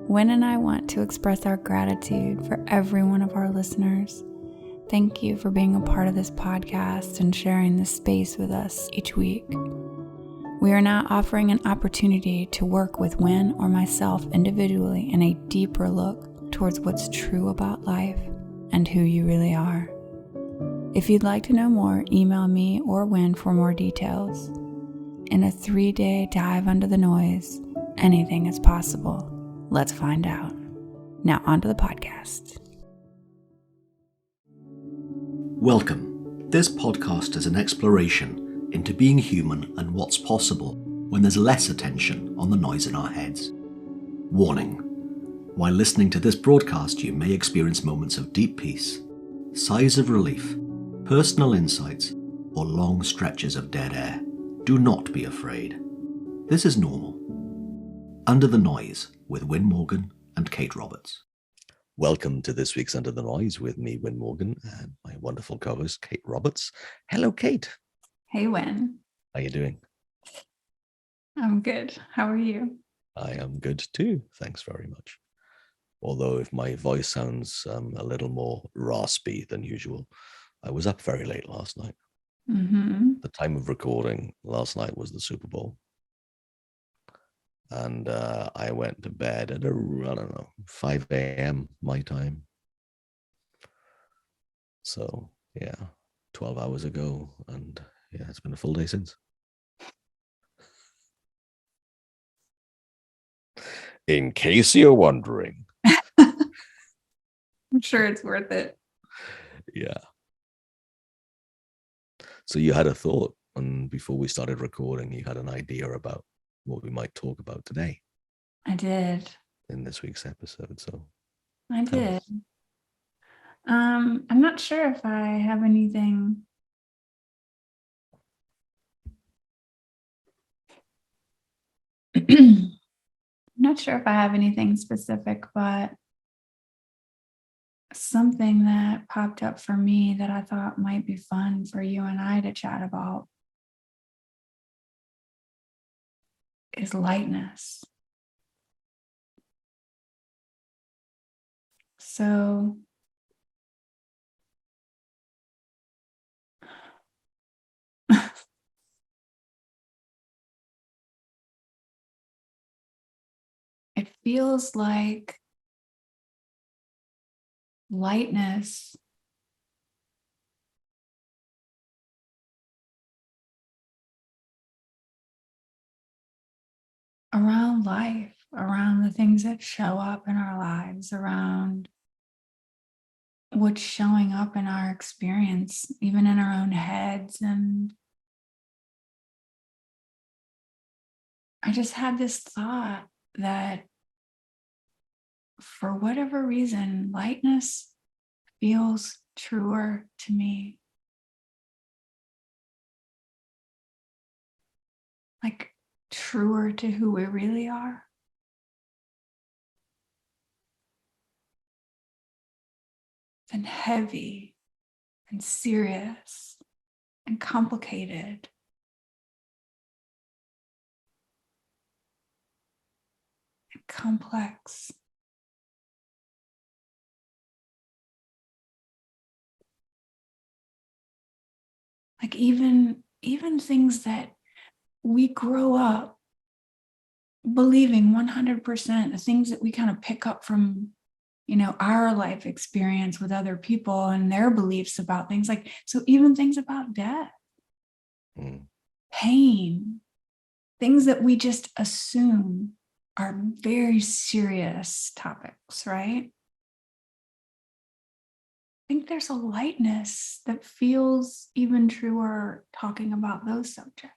Wynn and I want to express our gratitude for every one of our listeners. Thank you for being a part of this podcast and sharing this space with us each week. We are now offering an opportunity to work with Wynn or myself individually in a deeper look towards what's true about life and who you really are. If you'd like to know more, email me or Wynn for more details. In a 3-day dive under the noise, anything is possible. Let's find out. Now onto the podcast. Welcome. This podcast is an exploration into being human and what's possible when there's less attention on the noise in our heads. Warning. While listening to this broadcast, you may experience moments of deep peace, sighs of relief, personal insights, or long stretches of dead air. Do not be afraid. This is normal. Under the Noise with Wynn Morgan and Kate Roberts. Welcome to this week's Under the Noise with me, Wynn Morgan, and my wonderful co-host, Kate Roberts. Hello, Kate. Hey, Wynn. How are you doing? I'm good. How are you? I am good too. Thanks very much. Although if my voice sounds a little more raspy than usual, I was up very late last night. The time of recording last night was the Super Bowl. And I went to bed at 5 a.m. my time. So, 12 hours ago. And it's been a full day since. In case you're wondering. I'm sure it's worth it. Yeah. So you had a thought, and before we started recording, you had an idea about what we might talk about today. I did. In this week's episode, so. I did. I'm not sure if I have anything. I'm not sure if I have anything specific, but something that popped up for me that I thought might be fun for you and I to chat about is lightness. So it feels like lightness around life, around the things that show up in our lives, around what's showing up in our experience, even in our own heads. And I just had this thought that for whatever reason, lightness feels truer to me. Like truer to who we really are. Than heavy and serious and complicated. And complex. Like even things that we grow up believing 100%, the things that we kind of pick up from, our life experience with other people and their beliefs about things, like, so even things about death, pain, things that we just assume are very serious topics, right? I think there's a lightness that feels even truer talking about those subjects.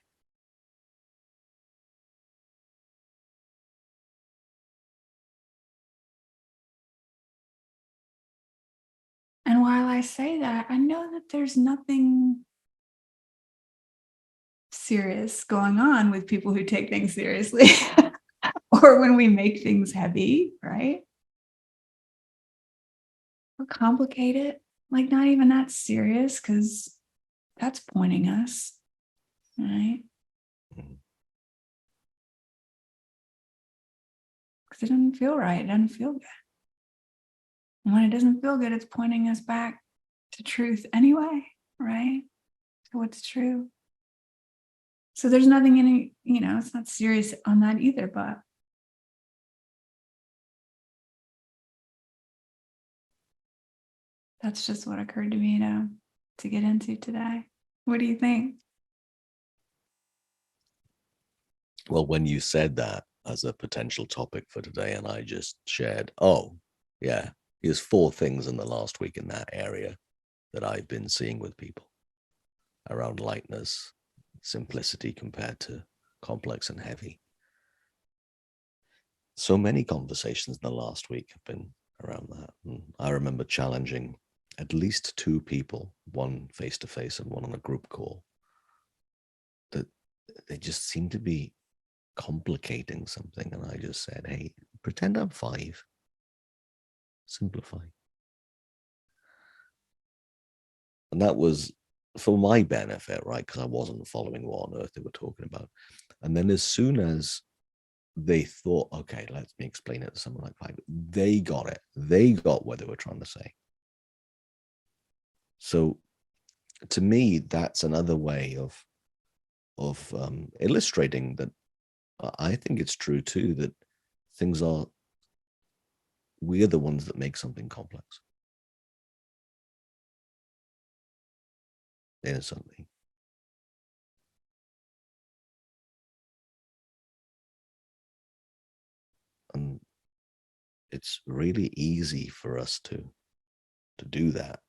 And while I say that, I know that there's nothing serious going on with people who take things seriously or when we make things heavy, right? Or complicated, like not even that serious, because that's pointing us, right? because it doesn't feel right. It doesn't feel good. And when it doesn't feel good, it's pointing us back to truth anyway, right? To what's true. So there's nothing in it, it's not serious on that either, but that's just what occurred to me to get into today. What do you think? Well, when you said that as a potential topic for today, and I just shared, oh, yeah, here's 4 things in the last week in that area that I've been seeing with people around lightness, simplicity compared to complex and heavy. So many conversations in the last week have been around that. And I remember challenging at least 2 people, one face-to-face and one on a group call, that they just seem to be complicating something. And I just said, hey, pretend I'm 5. Simplify. And that was for my benefit, right? Because I wasn't following what on earth they were talking about. And then as soon as they thought, okay, let me explain it to someone like 5, they got it. They got what they were trying to say. So to me, that's another way of illustrating that I think it's true too, that we're the ones that make something complex. Innocently. And it's really easy for us to do that,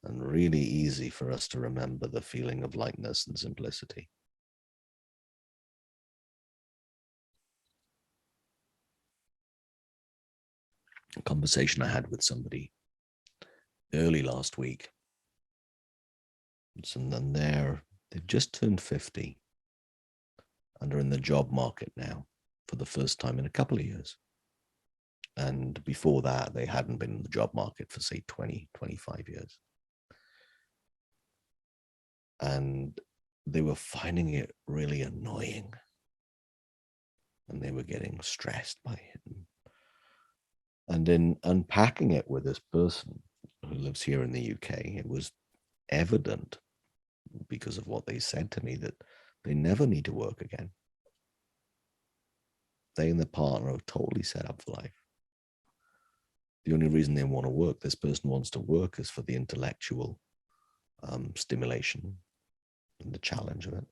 and really easy for us to remember the feeling of lightness and simplicity. A conversation I had with somebody early last week, and then they've just turned 50 and are in the job market now for the first time in a couple of years. And before that, they hadn't been in the job market for, say, 20, 25 years. And they were finding it really annoying. And they were getting stressed by it. And in unpacking it with this person who lives here in the UK, it was evident, because of what they said to me, that they never need to work again. They and their partner are totally set up for life. The only reason they want to work, this person wants to work, is for the intellectual stimulation and the challenge of it.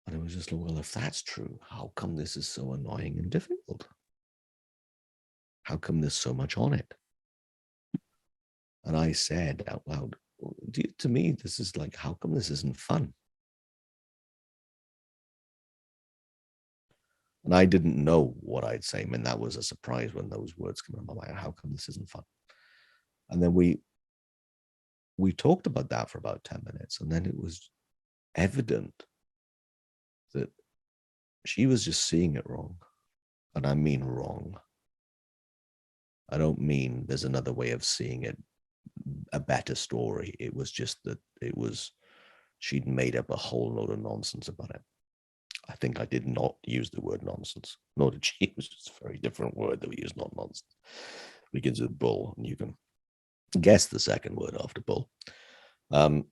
And it was just like, well, if that's true, how come this is so annoying and difficult? How come there's so much on it? And I said out loud, to me, this is like, how come this isn't fun? And I didn't know what I'd say. I mean, that was a surprise when those words came out of my mind. How come this isn't fun? And then we talked about that for about 10 minutes. And then it was evident that she was just seeing it wrong. And I mean wrong. I don't mean there's another way of seeing it, a better story. It was just that she'd made up a whole load of nonsense about it. I think I did not use the word nonsense, nor did she. It was just a very different word that we use, not nonsense. It begins with bull, and you can guess the second word after bull. And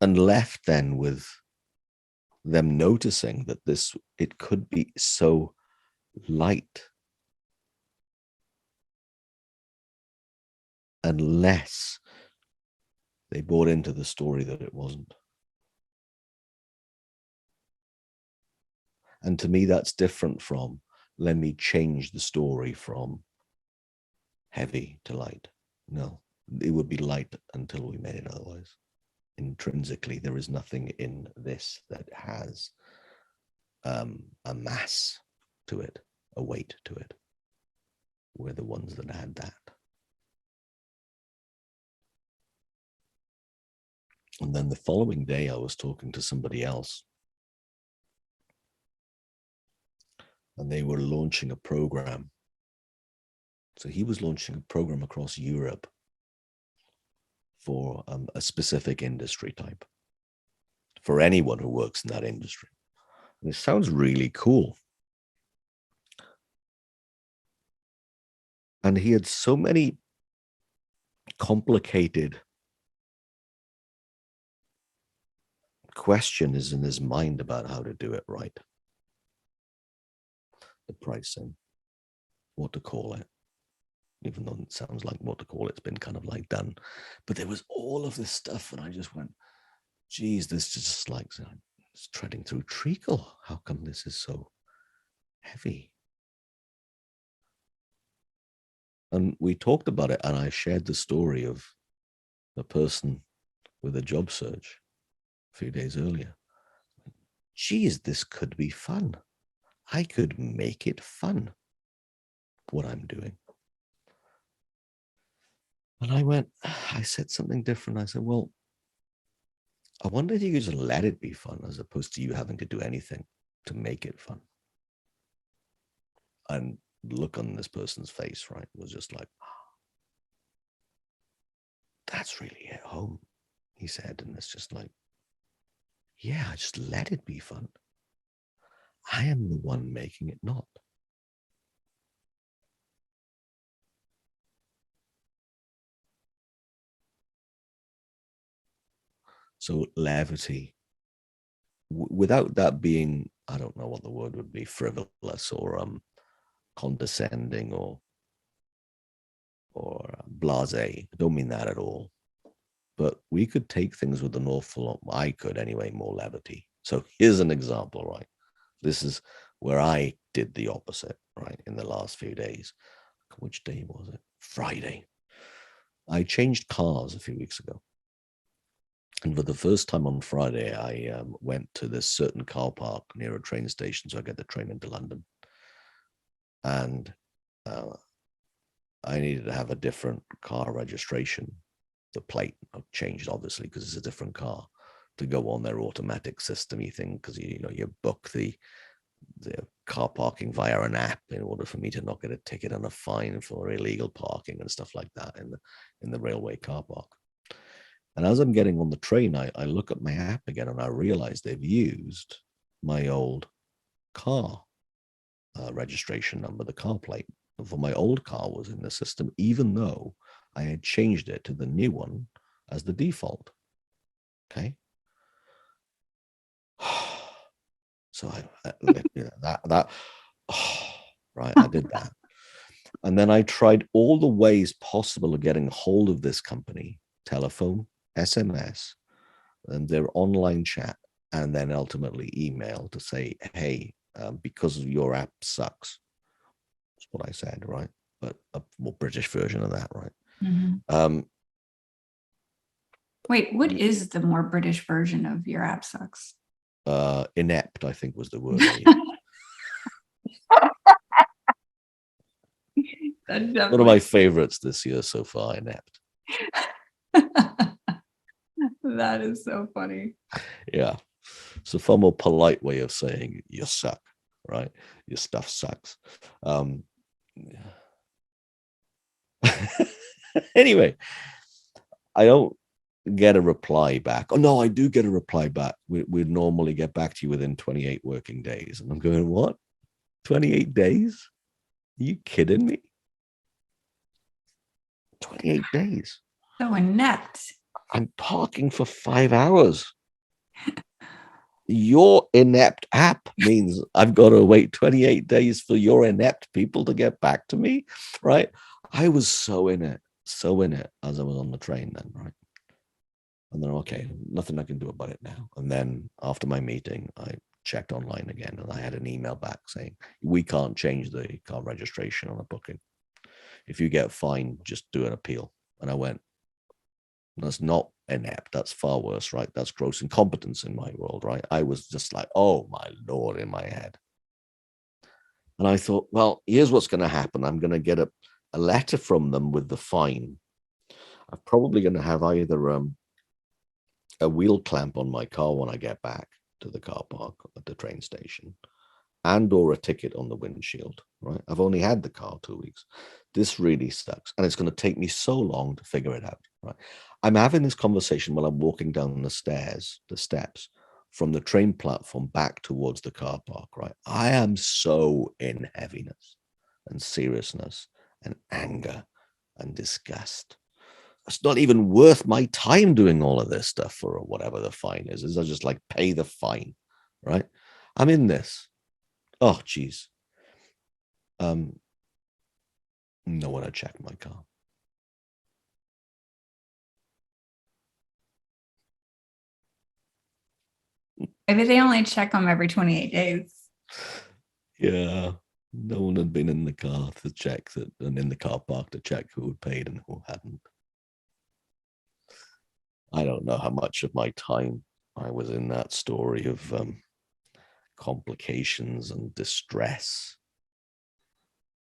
left then with them noticing that it could be so light unless they bought into the story that it wasn't. And to me, that's different from, let me change the story from heavy to light. No, it would be light until we made it otherwise. Intrinsically, there is nothing in this that has a mass to it, a weight to it. We're the ones that had that. And then the following day, I was talking to somebody else, and they were launching a program. So he was launching a program across Europe for a specific industry type, for anyone who works in that industry. And it sounds really cool. And he had so many complicated questions in his mind about how to do it right. The pricing, what to call it, even though it sounds like what to call it's been kind of like done. But there was all of this stuff, and I just went, geez, this is just like it's treading through treacle. How come this is so heavy? And we talked about it, and I shared the story of a person with a job search a few days earlier. Geez, this could be fun. I could make it fun, what I'm doing. And I said something different. I said, well, I wonder if you could just let it be fun as opposed to you having to do anything to make it fun. And the look on this person's face, right, was just like, that's really at home, he said. And it's just like, yeah, just let it be fun. I am the one making it not. So levity, without that being, I don't know what the word would be, frivolous or condescending or blasé. I don't mean that at all. But we could take things with an awful lot, I could anyway, more levity. So here's an example, right? This is where I did the opposite, right? In the last few days. Which day was it? Friday. I changed cars a few weeks ago. And for the first time on Friday, I went to this certain car park near a train station. So I get the train into London. And I needed to have a different car registration. The plate changed, obviously, because it's a different car, to go on their automatic system-y thing, because you book the car parking via an app in order for me to not get a ticket and a fine for illegal parking and stuff like that in the railway car park. And as I'm getting on the train, I look at my app again and I realize they've used my old car registration number, the car plate for my old car was in the system, even though I had changed it to the new one as the default. Okay. So right, I did that. And then I tried all the ways possible of getting hold of this company: telephone, SMS, and their online chat, and then ultimately email to say, hey, because of your app sucks. That's what I said, right? But a more British version of that, right? Mm-hmm. Wait, what is the more British version of your app sucks? Inept, I think, was the word. One of my favorites this year so far, inept. That is so funny. Yeah. It's a far more polite way of saying you suck, right? Your stuff sucks. Anyway, I don't get a reply back. Oh, no, I do get a reply back. We'd normally get back to you within 28 working days. And I'm going, what? 28 days? Are you kidding me? 28 days. So inept. I'm talking for 5 hours. Your inept app means I've got to wait 28 days for your inept people to get back to me, right? I was so in it as I was on the train then, right? And then, okay, nothing I can do about it now. And then after my meeting, I checked online again and I had an email back saying, we can't change the car registration on a booking. If you get fined, just do an appeal. And I went, that's not inept. That's far worse, right? That's gross incompetence in my world, right? I was just like, oh my Lord, in my head. And I thought, well, here's what's going to happen. I'm going to get a letter from them with the fine. I'm probably going to have either a wheel clamp on my car when I get back to the car park at the train station, and or a ticket on the windshield, right? I've only had the car 2 weeks. This really sucks. And it's going to take me so long to figure it out. right? I'm having this conversation while I'm walking down the steps from the train platform back towards the car park, right? I am so in heaviness and seriousness and anger and disgust. It's not even worth my time doing all of this stuff for whatever the fine is. I just like pay the fine, right? I'm in this. Oh, geez. No one had checked my car. Maybe they only check them every 28 days. Yeah. No one had been in the car to check that, and in the car park to check who had paid and who hadn't. I don't know how much of my time I was in that story of complications and distress.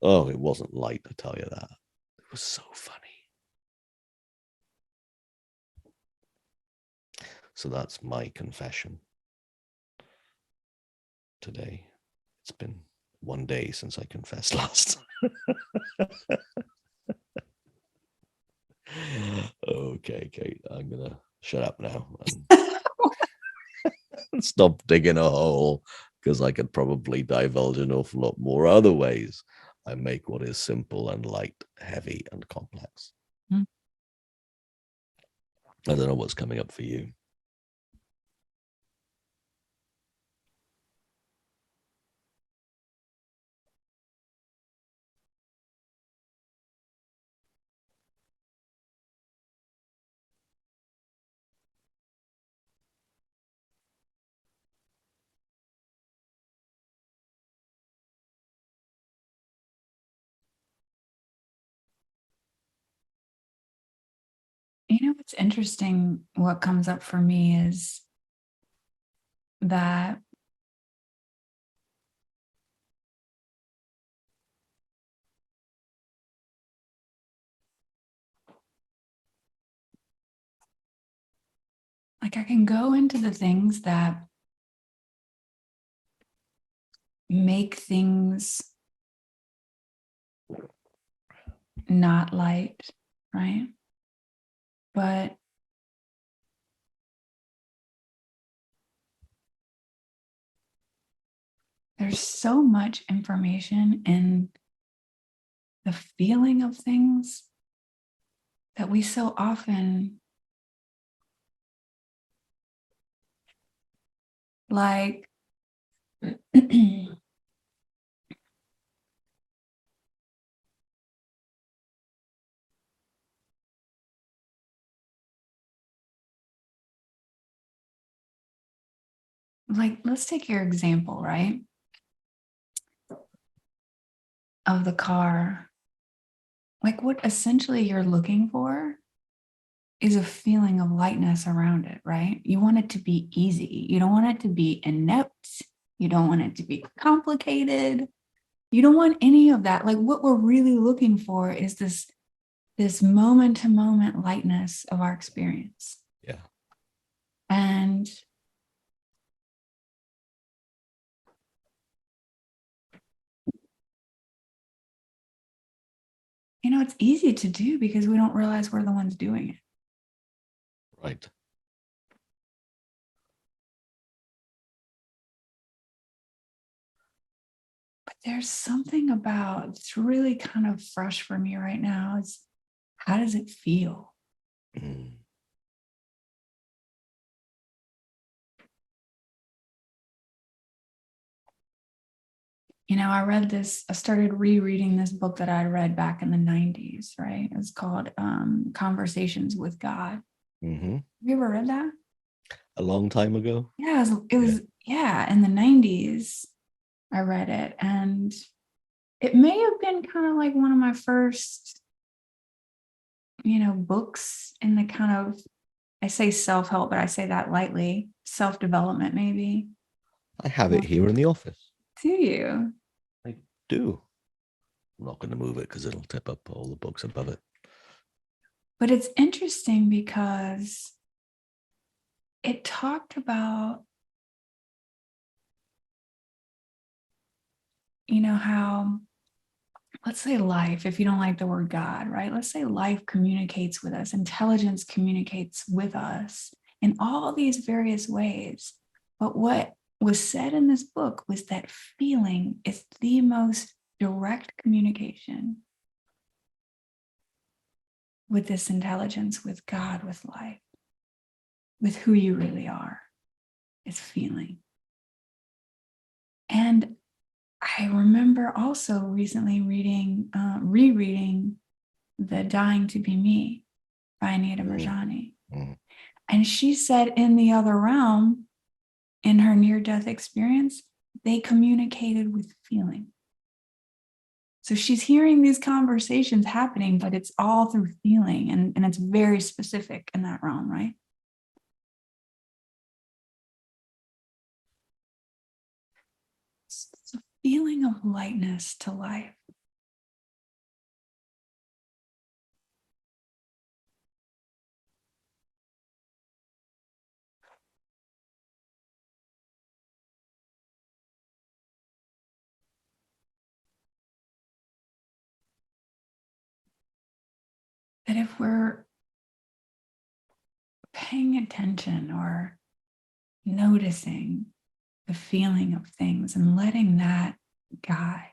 Oh, it wasn't light, I tell you that. It was so funny. So that's my confession today. It's been one day since I confessed last. Okay, Kate, I'm gonna shut up now and stop digging a hole, because I could probably divulge an awful lot more other ways I make what is simple and light, heavy and complex. I don't know what's coming up for you. You know, what's interesting, what comes up for me is that like I can go into the things that make things not light, right? But there's so much information in the feeling of things that we so often like like, let's take your example, right? Of the car. Like, what essentially you're looking for is a feeling of lightness around it, right? You want it to be easy. You don't want it to be inept. You don't want it to be complicated. You don't want any of that. Like, what we're really looking for is this moment to moment lightness of our experience. Yeah. And you know, it's easy to do because we don't realize we're the ones doing it. Right. But there's something about, it's really kind of fresh for me right now. Is how does it feel? Mm. You know, I started rereading this book that I read back in the 90s, right? It was called Conversations with God. Mm-hmm. Have you ever read that? A long time ago? Yeah, yeah, in the 90s, I read it. And it may have been kind of like one of my first, you know, books in the kind of, I say self-help, but I say that lightly, self-development, maybe. I have it here in the office. Do you? I do. I'm not going to move it because it'll tip up all the books above it. But it's interesting because it talked about, you know, how let's say life, if you don't like the word God, right? Let's say life communicates with us, intelligence communicates with us in all these various ways. But what was said in this book was that feeling is the most direct communication with this intelligence, with God, with life, with who you really are. It's feeling. And I remember also recently rereading The Dying to Be Me by Anita Moorjani. And she said in the other realm, in her near-death experience, they communicated with feeling. So she's hearing these conversations happening, but it's all through feeling, and it's very specific in that realm, right? It's a feeling of lightness to life. That if we're paying attention or noticing the feeling of things and letting that guide,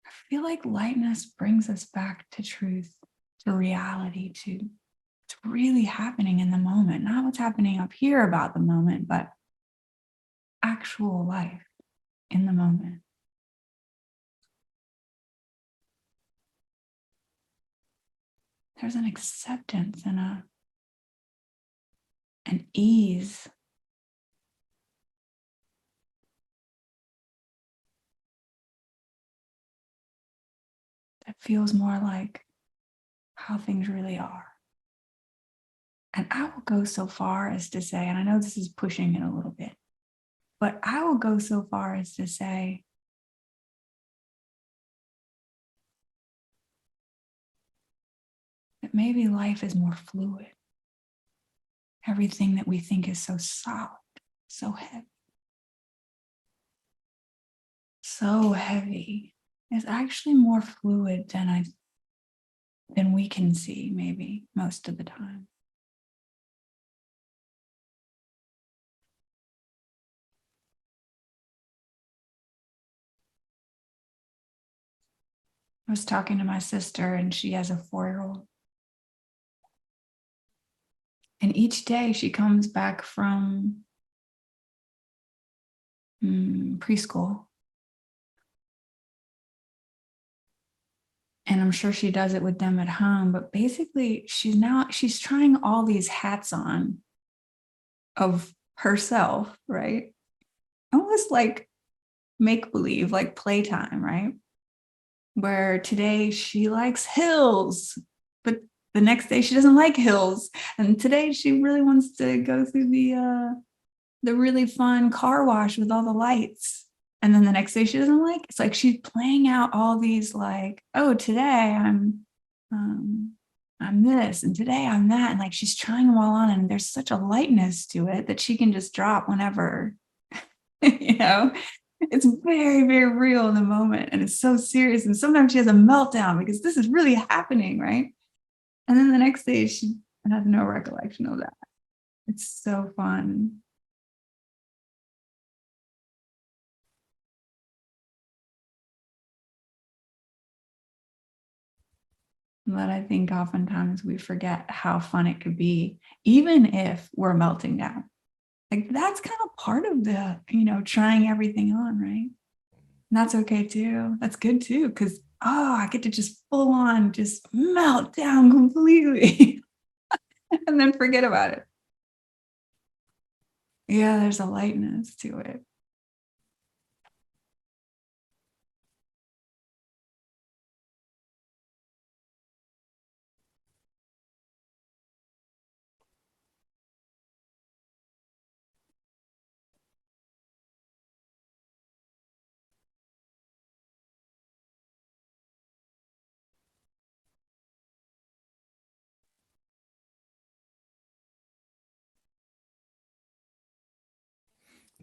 I feel like lightness brings us back to truth, to reality, to what's really happening in the moment, not what's happening up here about the moment, but actual life in the moment. There's an acceptance and an ease that feels more like how things really are. And I will go so far as to say, and I know this is pushing it a little bit, but I will go so far as to say that maybe life is more fluid. Everything that we think is so solid, so heavy, is actually more fluid than we can see, maybe most of the time. I was talking to my sister, and she has a 4-year-old. And each day she comes back from preschool. And I'm sure she does it with them at home, but basically she's trying all these hats on of herself, right? Almost like make-believe, like playtime, right? Where today she likes hills, but the next day she doesn't like hills. And today she really wants to go through the really fun car wash with all the lights. And then the next day she doesn't like it. It's like she's playing out all these like, oh, today I'm this, and today I'm that. And like she's trying them all on, and there's such a lightness to it that she can just drop whenever, you know. It's very, very real in the moment, and it's so serious. And sometimes she has a meltdown because this is really happening, right? And then the next day she has no recollection of that. It's so fun. But I think oftentimes we forget how fun it could be, even if we're melting down. Like that's kind of part of the, trying everything on, right? And that's okay too. That's good too, because I get to just full on just melt down completely and then forget about it. Yeah, there's a lightness to it.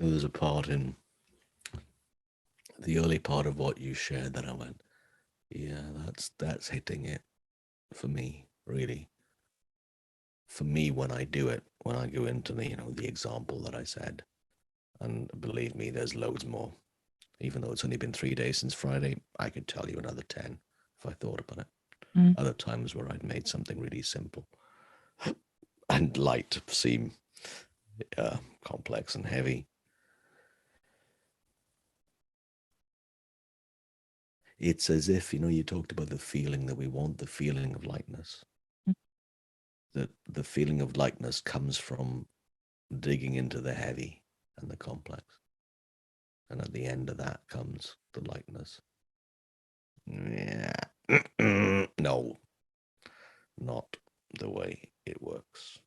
There's a part in the early part of what you shared, that I went, yeah, that's hitting it for me, really. For me, when I do it, when I go into the example that I said, and believe me, there's loads more. Even though it's only been 3 days since Friday, I could tell you another 10 if I thought about it. Other times where I'd made something really simple and light seem complex and heavy. It's as if, you talked about the feeling that we want, the feeling of lightness. That the feeling of lightness comes from digging into the heavy and the complex. And at the end of that comes the lightness. Yeah. No, not the way it works.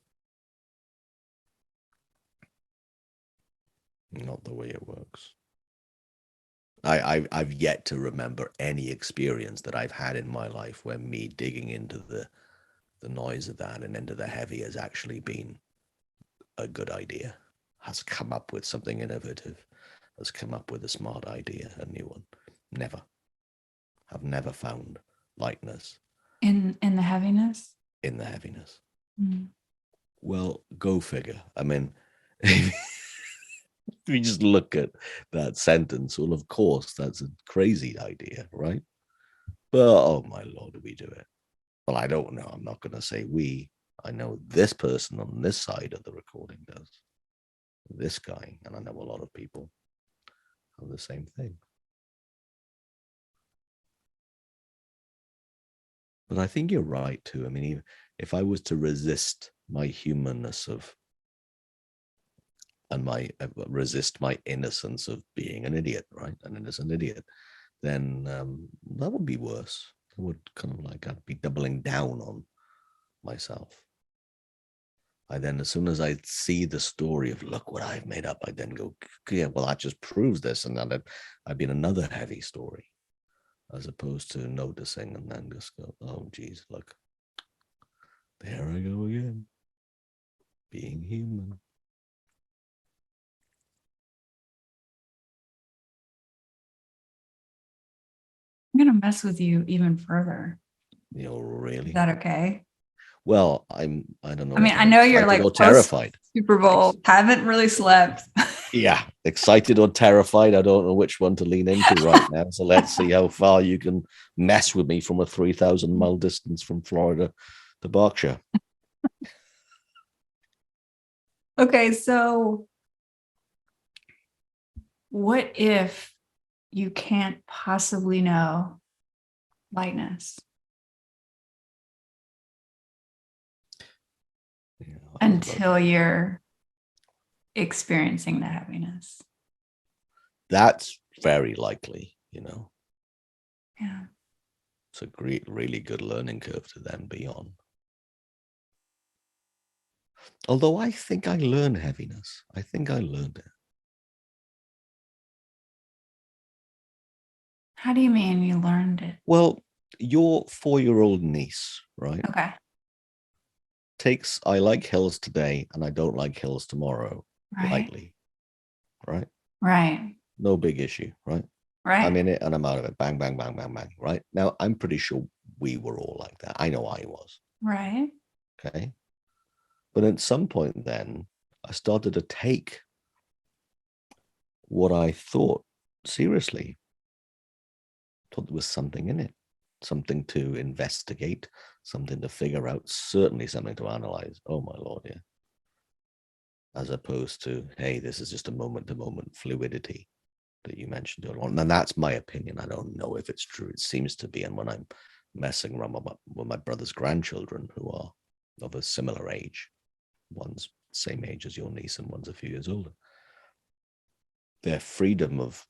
Not the way it works. I've yet to remember any experience that I've had in my life where me digging into the noise of that and into the heavy has actually been a good idea, has come up with something innovative, has come up with a smart idea, a new one. Never. I've never found lightness. In the heaviness? In the heaviness. Mm. Well, go figure. I mean, if you just look at that sentence, well, of course, that's a crazy idea, right? But, oh my Lord, do we do it? Well, I don't know. I'm not going to say we. I know this person on this side of the recording does. This guy, and I know a lot of people have the same thing. But I think you're right too. I mean, if I was to resist my humanness resist my innocence of being an idiot, right? An innocent idiot, then that would be worse. It would kind of like I'd be doubling down on myself. As soon as I see the story of look what I've made up, I then go, yeah, well, that just proves this, and then I'd be in another heavy story, as opposed to noticing and then just go, oh, geez, look, there I go again, being human. I'm going to mess with you even further. Really? Is that okay? Well, I don't know. I mean, I know you're like terrified. Super Bowl, haven't really slept. Yeah, excited or terrified. I don't know which one to lean into right now. So let's see how far you can mess with me from a 3,000 mile distance from Florida to Berkshire. Okay, so what if you can't possibly know lightness until you're experiencing the heaviness? That's very likely, Yeah. It's a great, really good learning curve to then be on. Although I think I learned heaviness. I think I learned it. How do you mean you learned it? Well, your 4-year-old niece, right? Okay. I like hills today and I don't like hills tomorrow, lightly. Right? Right. No big issue, right? Right. I'm in it and I'm out of it. Bang, bang, bang, bang, bang. Right? Now, I'm pretty sure we were all like that. I know I was. Right. Okay. But at some point then, I started to take what I thought seriously. Thought there was something in it, something to investigate, something to figure out, certainly something to analyze. Oh my Lord, yeah. As opposed to, hey, this is just a moment-to-moment fluidity that you mentioned earlier on. And that's my opinion. I don't know if it's true. It seems to be. And when I'm messing around with my brother's grandchildren, who are of a similar age, one's same age as your niece and one's a few years older, their freedom of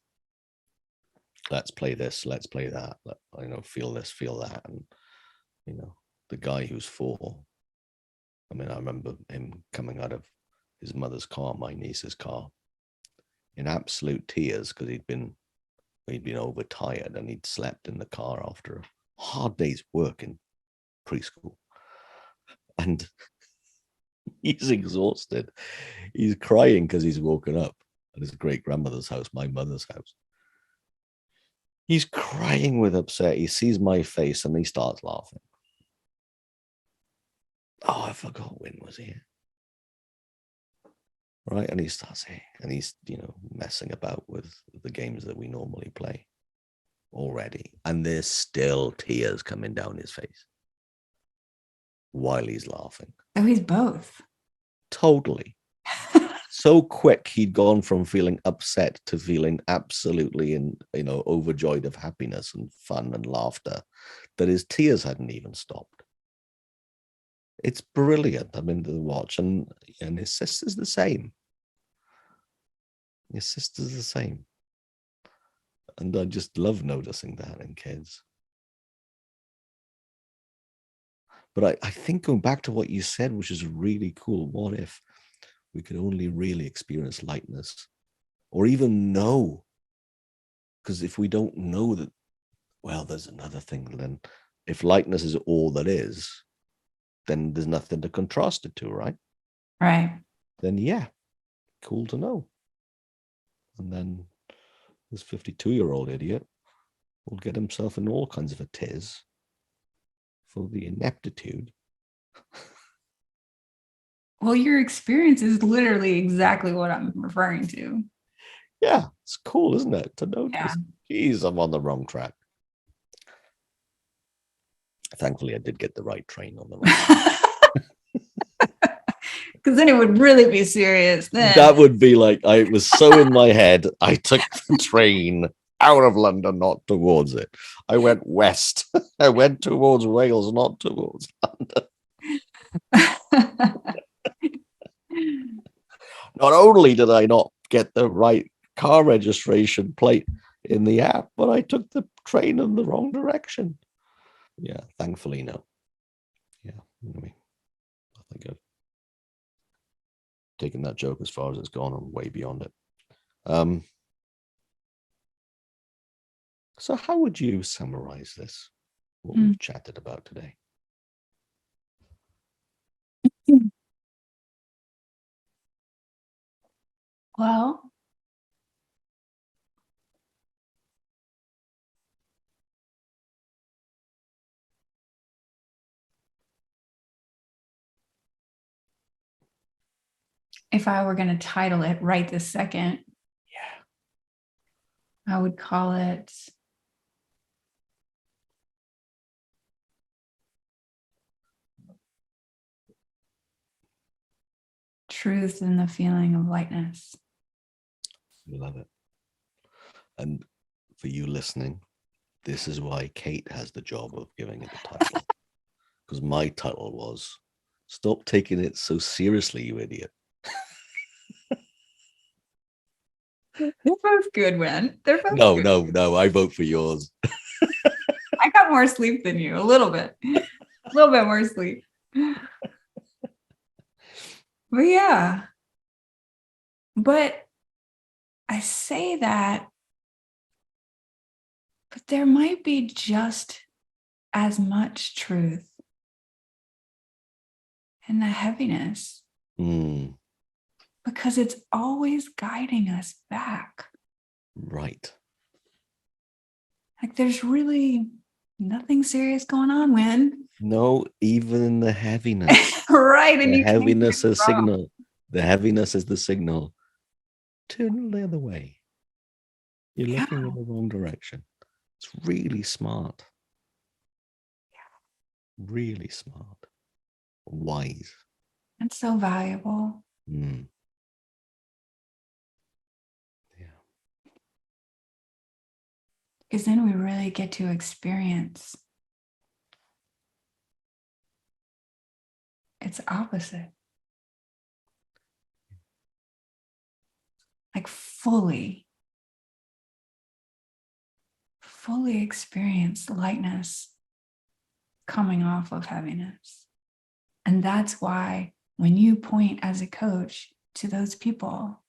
let's play this, let's play that, feel this, feel that. And, the guy who's 4, I mean, I remember him coming out of his mother's car, my niece's car, in absolute tears because he'd been overtired and he'd slept in the car after a hard day's work in preschool. And he's exhausted. He's crying because he's woken up at his great grandmother's house, my mother's house. He's crying with upset. He sees my face and he starts laughing. Oh, I forgot when was he? Right, and he starts saying, and he's messing about with the games that we normally play already, and there's still tears coming down his face while he's laughing. Oh, he's both. Totally. So quick, he'd gone from feeling upset to feeling absolutely overjoyed of happiness and fun and laughter that his tears hadn't even stopped. It's brilliant. I mean, to watch, and his sister's the same. His sister's the same. And I just love noticing that in kids. But I think going back to what you said, which is really cool, what if we could only really experience lightness or even know? Because if we don't know that, well, there's another thing. Then if lightness is all that is, then there's nothing to contrast it to, right? Right. Then, yeah, cool to know. And then this 52-year-old idiot will get himself in all kinds of a tiz for the ineptitude. Well, your experience is literally exactly what I'm referring to. Yeah, it's cool, isn't it? To notice, yeah. Geez, I'm on the wrong track. Thankfully, I did get the right train on the right. Because then it would really be serious. Then that would be like, I was so in my head, I took the train out of London, not towards it. I went west. I went towards Wales, not towards London. Not only did I not get the right car registration plate in the app, but I took the train in the wrong direction. Yeah, thankfully, no. Yeah, anyway, I think I've taken that joke as far as it's gone and way beyond it. So how would you summarize this, what we've chatted about today? Well, if I were going to title it right this second, I would call it Truth in the Feeling of Lightness. Love it. And for you listening, this is why Kate has the job of giving it the title. Because my title was, Stop Taking It So Seriously, You Idiot. They're both good, Wen. They're both No, good. No. I vote for yours. I got more sleep than you, a little bit more sleep. But yeah. But I say that, but there might be just as much truth in the heaviness. Because it's always guiding us back. Right. Like there's really nothing serious going on, Wen. No, even in the heaviness. Right. And the heaviness is signal. The heaviness is the signal. Turn the other way. You're looking in the wrong direction. It's really smart. Really smart. Wise. And so valuable. Yeah. Because then we really get to experience its opposite. Like fully experience lightness coming off of heaviness. And that's why when you point as a coach to those people,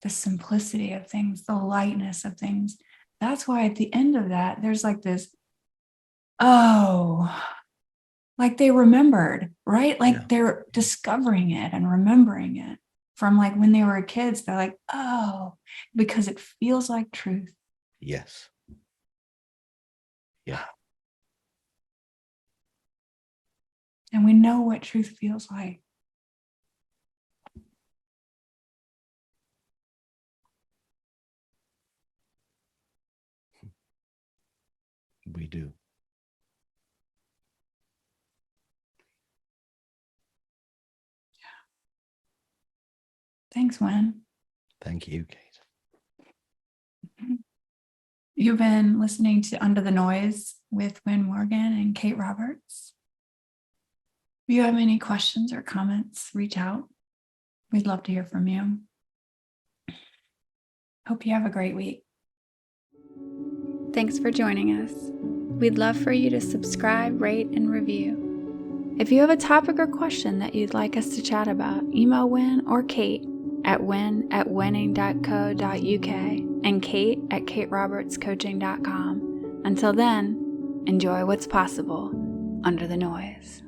the simplicity of things, the lightness of things, that's why at the end of that, there's like this, like they remembered, right? Like they're discovering it and remembering it from like when they were kids, they're like, oh, because it feels like truth. Yes. Yeah. And we know what truth feels like. We do. Thanks, Wen. Thank you, Kate. You've been listening to Under the Noise with Wen Morgan and Kate Roberts. If you have any questions or comments, reach out. We'd love to hear from you. Hope you have a great week. Thanks for joining us. We'd love for you to subscribe, rate, and review. If you have a topic or question that you'd like us to chat about, email Wen or Kate at wen@wenning.co.uk and Kate at katerobertscoaching.com. Until then, enjoy what's possible under the noise.